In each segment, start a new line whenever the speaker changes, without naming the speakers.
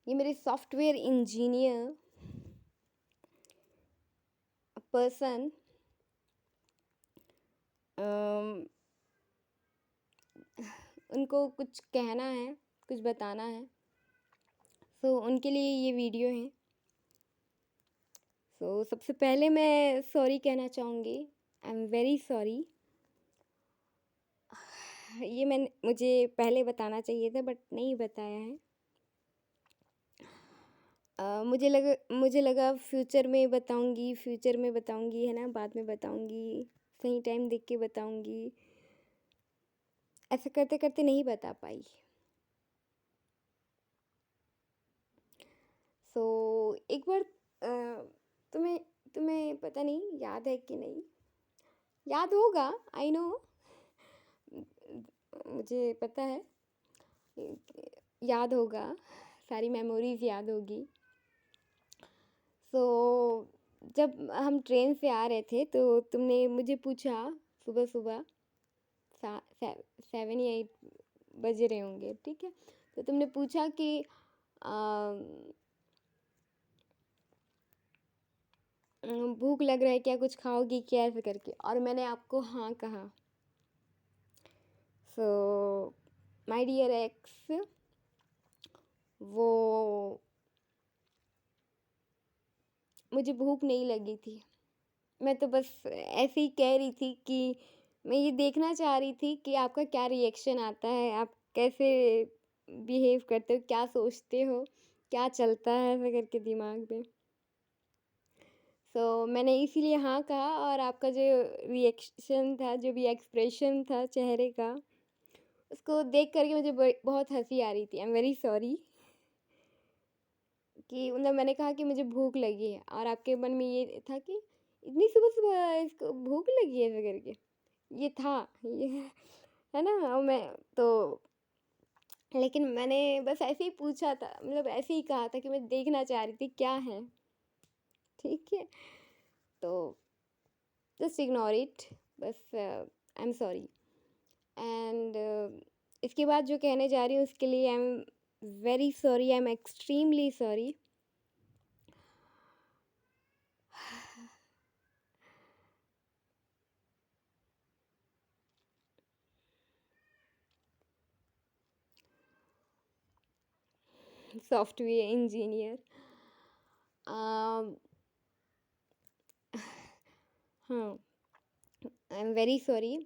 ये मेरे software engineer person उनको कुछ कहना है, कुछ बताना है। सो उनके लिए ये वीडियो है। सो सबसे पहले मैं सॉरी कहना चाहूँगी। आई एम वेरी सॉरी। ये मुझे पहले बताना चाहिए था बट नहीं बताया है। मुझे लगा फ्यूचर में बताऊँगी है ना, बाद में बताऊँगी, सही टाइम देख के बताऊँगी। ऐसे करते करते नहीं बता पाई। सो एक बार तुम्हें तुम्हें पता नहीं याद है कि नहीं, याद होगा, आई नो, मुझे पता है याद होगा, सारी मेमोरीज याद होगी। सो जब हम ट्रेन से आ रहे थे तो तुमने मुझे पूछा, सुबह सुबह 7 या 8 बज रहे होंगे, ठीक है। तो तुमने पूछा कि भूख लग रहा है क्या, कुछ खाओगी क्या, ऐसे करके, और मैंने आपको हाँ कहा। सो माय डियर एक्स, वो मुझे भूख नहीं लगी थी। मैं तो बस ऐसे ही कह रही थी कि मैं ये देखना चाह रही थी कि आपका क्या रिएक्शन आता है, आप कैसे बिहेव करते हो, क्या सोचते हो, क्या चलता है ऐसे करके दिमाग में। सो मैंने इसीलिए हाँ कहा, और आपका जो रिएक्शन था, जो भी एक्सप्रेशन था चेहरे का, उसको देख करके मुझे बहुत हंसी आ रही थी। आई एम वेरी सॉरी कि मतलब मैंने कहा कि मुझे भूख लगी है, और आपके मन में ये था कि इतनी सुबह सुबह इसको भूख लगी है ऐसे करके, ये था ये, है ना। और मैं तो, लेकिन मैंने बस ऐसे ही पूछा था, मतलब ऐसे ही कहा था कि मैं देखना चाह रही थी क्या है, ठीक है। तो जस्ट इग्नोर इट, बस आई एम सॉरी। एंड इसके बाद जो कहने जा रही हूँ उसके लिए आई am very sorry, I am extremely sorry. Software engineer, हाँ, आई एम वेरी सॉरी।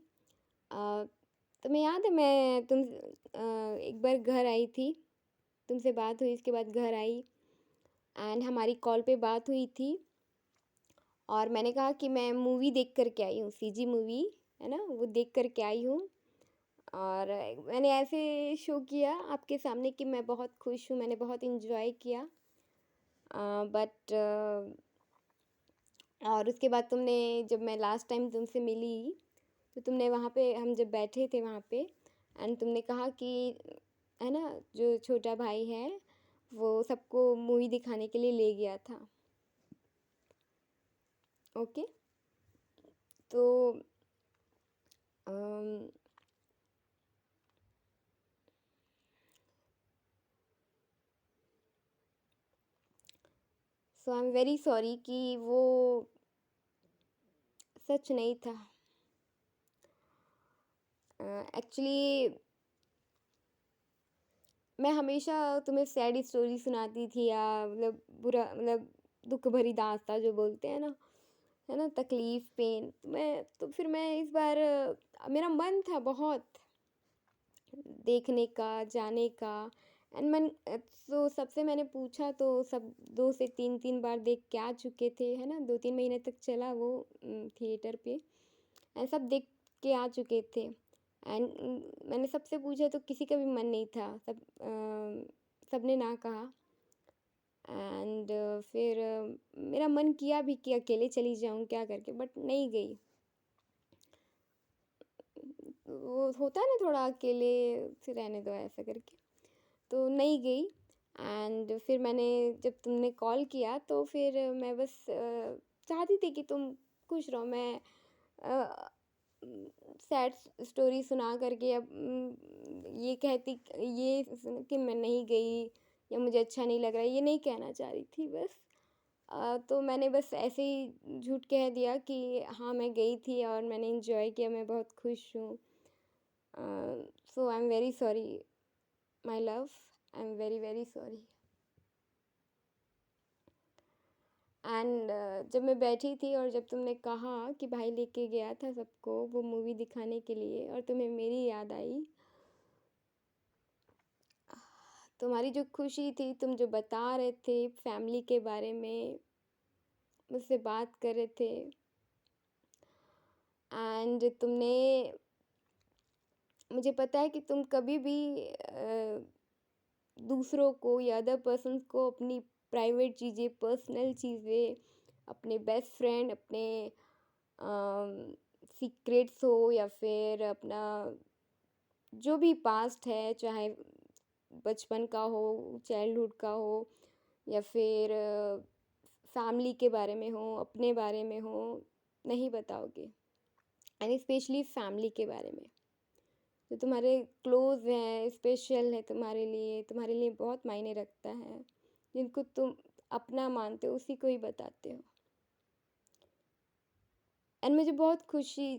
तुम्हें याद है मैं एक बार घर आई थी, तुमसे बात हुई, इसके बाद घर आई एंड हमारी कॉल पे बात हुई थी, और मैंने कहा कि मैं मूवी देख कर के आई हूँ, सीजी मूवी है ना, वो देख कर के आई हूँ। और मैंने ऐसे शो किया आपके सामने कि मैं बहुत खुश हूँ, मैंने बहुत इन्जॉय किया। बट और उसके बाद तुमने, जब मैं लास्ट टाइम तुमसे मिली, तो तुमने वहाँ पे, हम जब बैठे थे वहाँ पे, एंड तुमने कहा कि है ना, जो छोटा भाई है वो सबको मूवी दिखाने के लिए ले गया था। ओके, तो सो आई एम वेरी सॉरी कि वो सच नहीं था। एक्चुअली मैं हमेशा तुम्हें सैड स्टोरी सुनाती थी, या मतलब बुरा, मतलब दुख भरी दास्तां जो बोलते हैं ना, है ना, तकलीफ़, पेन। तो फिर मैं इस बार मेरा मन था बहुत देखने का, जाने का, एंड तो सबसे मैंने पूछा तो सब 2 से 3-3 बार देख के आ चुके थे, है ना, 2-3 महीने तक चला वो थिएटर पे, एंड सब देख के आ चुके थे। एंड मैंने सबसे पूछा तो किसी का भी मन नहीं था, सबने ना कहा। एंड फिर मेरा मन किया भी कि अकेले चली जाऊँ क्या करके, बट नहीं गई। वो होता है ना थोड़ा अकेले से रहने दो ऐसा करके, तो नहीं गई। एंड फिर मैंने, जब तुमने कॉल किया तो फिर मैं बस चाहती थी कि तुम खुश रहो। मैं सैड स्टोरी सुना करके अब ये कहती, ये कि मैं नहीं गई, या मुझे अच्छा नहीं लग रहा है, ये नहीं कहना चाह रही थी बस। तो मैंने बस ऐसे ही झूठ कह दिया कि हाँ, मैं गई थी और मैंने एन्जॉय किया, मैं बहुत खुश हूँ। Uh, so I am very sorry my love, I am very, very sorry. And जब मैं बैठी थी और जब तुमने कहा कि भाई लेके गया था सबको वो मूवी दिखाने के लिए और तुम्हें मेरी याद आई, तुम्हारी जो खुशी थी, तुम जो बता रहे थे फैमिली के बारे में, मुझसे बात कर रहे थे एंड तुमने मुझे पता है कि तुम कभी भी दूसरों को या अदर पर्सन्स को अपनी प्राइवेट चीज़ें, पर्सनल चीज़ें, अपने बेस्ट फ्रेंड, अपने सीक्रेट्स हो या फिर अपना जो भी पास्ट है, चाहे बचपन का हो, चाइल्डहुड का हो या फिर फैमिली के बारे में हो, अपने बारे में हो, नहीं बताओगे एंड स्पेशली फैमिली के बारे में। जो तुम्हारे क्लोज़ हैं, स्पेशल है तुम्हारे लिए बहुत मायने रखता है, जिनको तुम अपना मानते हो, उसी को ही बताते हो। एंड मुझे बहुत खुशी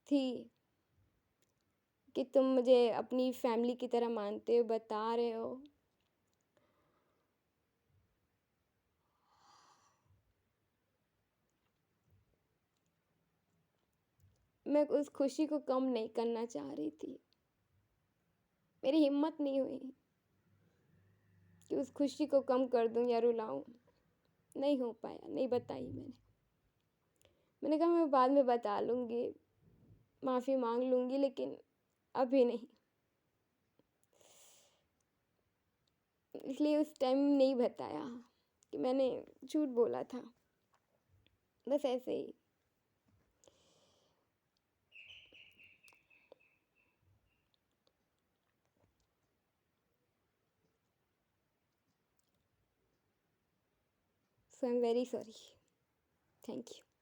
थी कि तुम मुझे अपनी फैमिली की तरह मानते हो, बता रहे हो। मैं उस खुशी को कम नहीं करना चाह रही थी। मेरी हिम्मत नहीं हुई कि उस खुशी को कम कर दूँ या रुलाऊँ। नहीं हो पाया, नहीं बताई मैंने। मैंने कहा मैं बाद में बता लूँगी, माफ़ी माँग लूँगी लेकिन अभी नहीं। इसलिए उस टाइम नहीं बताया कि मैंने झूठ बोला था। बस ऐसे ही। So I am very sorry. Thank you.